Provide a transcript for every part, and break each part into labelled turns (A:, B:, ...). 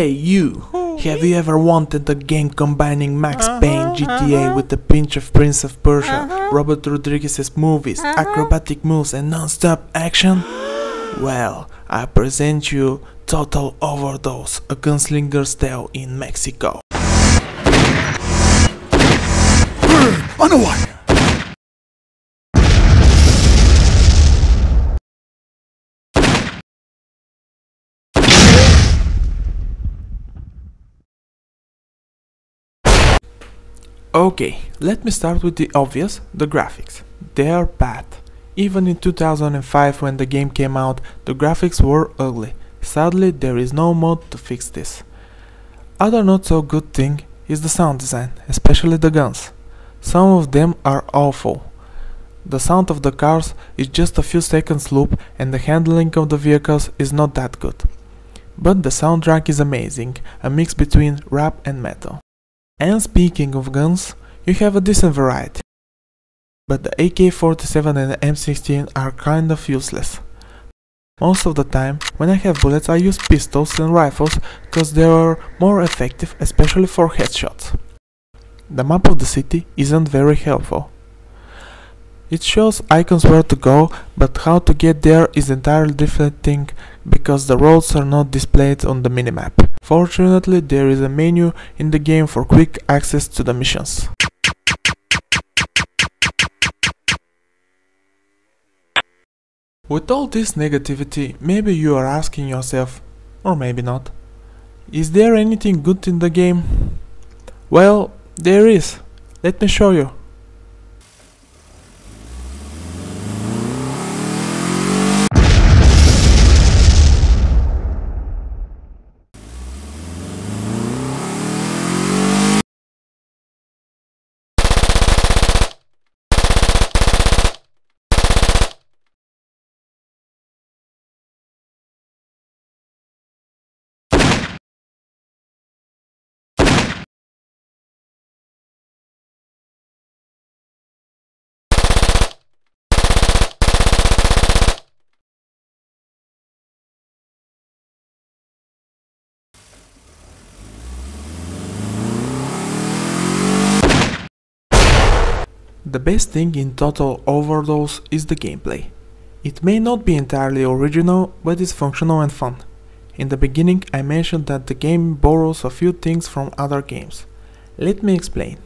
A: Hey you! Have you ever wanted a game combining Max Payne GTA with a pinch of Prince of Persia, Robert Rodriguez's movies, acrobatic moves and non-stop action? Well, I present you Total Overdose, a gunslinger's tale in Mexico.
B: On the wire!
A: Okay, let me start with the obvious, the graphics. They are bad. Even in 2005 when the game came out, the graphics were ugly. Sadly, there is no mod to fix this. Other not so good thing is the sound design, especially the guns. Some of them are awful. The sound of the cars is just a few seconds loop and the handling of the vehicles is not that good. But the soundtrack is amazing, a mix between rap and metal. And speaking of guns, you have a decent variety. But the AK-47 and the M16 are kind of useless. Most of the time, when I have bullets, I use pistols and rifles cause they are more effective, especially for headshots. The map of the city isn't very helpful. It shows icons where to go, but how to get there is entirely different thing because the roads are not displayed on the minimap. Fortunately, there is a menu in the game for quick access to the missions. With all this negativity, maybe you are asking yourself, or maybe not, is there anything good in the game? Well, there is. Let me show you. The best thing in Total Overdose is the gameplay. It may not be entirely original, but it's functional and fun. In the beginning I mentioned that the game borrows a few things from other games. Let me explain.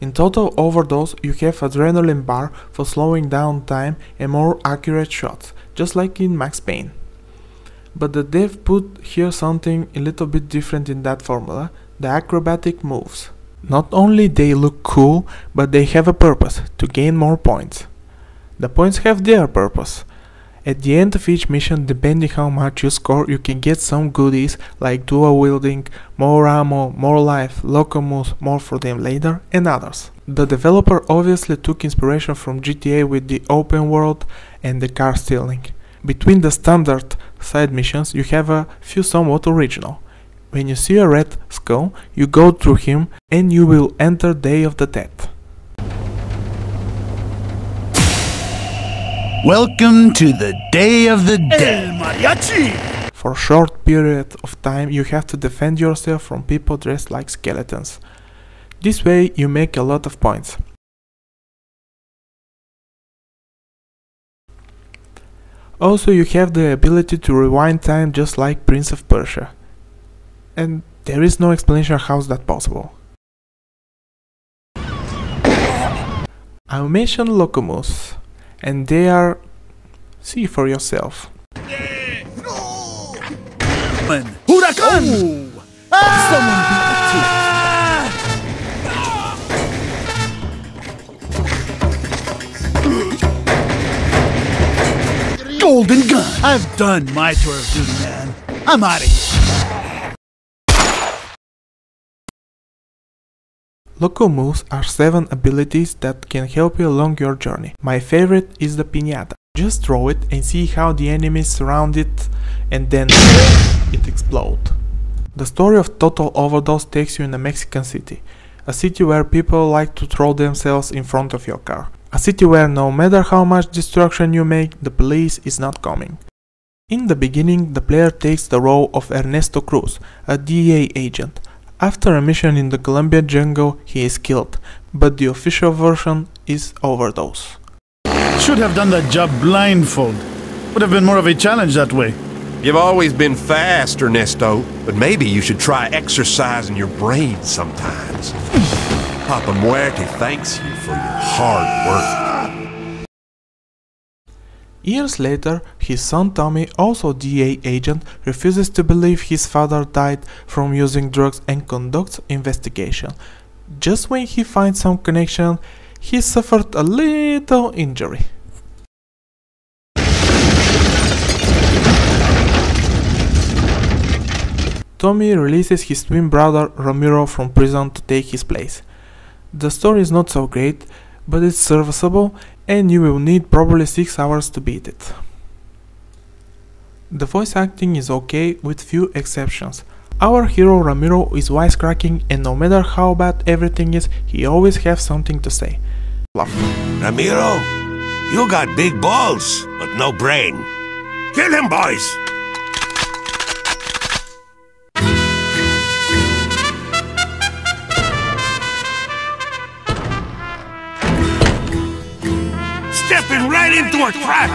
A: In Total Overdose you have adrenaline bar for slowing down time and more accurate shots, just like in Max Payne. But the dev put here something a little bit different in that formula, the acrobatic moves. Not only they look cool, but they have a purpose, to gain more points. The points have their purpose. At the end of each mission, depending how much you score, you can get some goodies like dual wielding, more ammo, more life, loco moves, more for them later, and others. The developer obviously took inspiration from GTA with the open world and the car stealing. Between the standard side missions, you have a few somewhat original. When you see a red skull, you go through him and you will enter Day of the Dead.
B: Welcome to the Day of the Dead. El Mariachi!
A: For a short period of time you have to defend yourself from people dressed like skeletons. This way you make a lot of points. Also you have the ability to rewind time just like Prince of Persia. And there is no explanation how is that possible. I mentioned locomotives, and they are... see for yourself.
B: Huracan! Golden gun! I've done my tour of duty, man. I'm out of here.
A: Loco moves are 7 abilities that can help you along your journey. My favorite is the piñata. Just throw it and see how the enemies surround it and then it explodes. The story of Total Overdose takes you in a Mexican city. A city where people like to throw themselves in front of your car. A city where no matter how much destruction you make, the police is not coming. In the beginning, the player takes the role of Ernesto Cruz, a DEA agent. After a mission in the Colombian jungle, he is killed, but the official version is Overdose.
B: Should have done that job blindfold. Would have been more of a challenge that way.
C: You've always been fast, Ernesto, but maybe you should try exercising your brain sometimes. Papa Muerte thanks you for your hard work.
A: Years later, his son Tommy, also DEA agent, refuses to believe his father died from using drugs and conducts investigation. Just when he finds some connection, he suffered a little injury. Tommy releases his twin brother Ramiro from prison to take his place. The story is not so great, but it's serviceable and you will need probably 6 hours to beat it. The voice acting is okay with few exceptions. Our hero Ramiro is wisecracking and no matter how bad everything is, he always has something to say.
D: Ramiro, you got big balls, but no brain. Kill him, boys! Stepping right into a trap!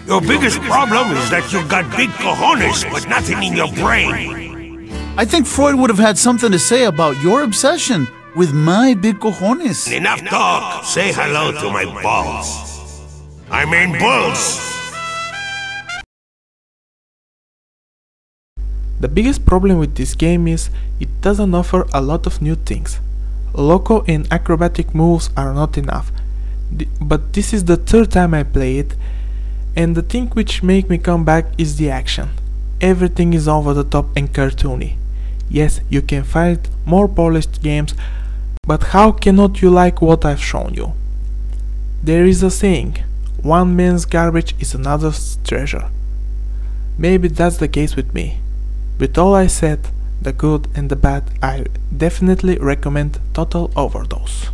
D: Your biggest problem is that you got big cojones, but nothing in your brain.
B: I think Freud would have had something to say about your obsession with my big cojones.
D: Enough talk. Say hello to my balls. I mean bulls.
A: The biggest problem with this game is it doesn't offer a lot of new things. Loco and acrobatic moves are not enough. But this is the third time I play it, and the thing which make me come back is the action. Everything is over the top and cartoony. Yes, you can find more polished games, but how cannot you like what I've shown you? There is a saying, one man's garbage is another's treasure. Maybe that's the case with me. With all I said, the good and the bad, I definitely recommend Total Overdose.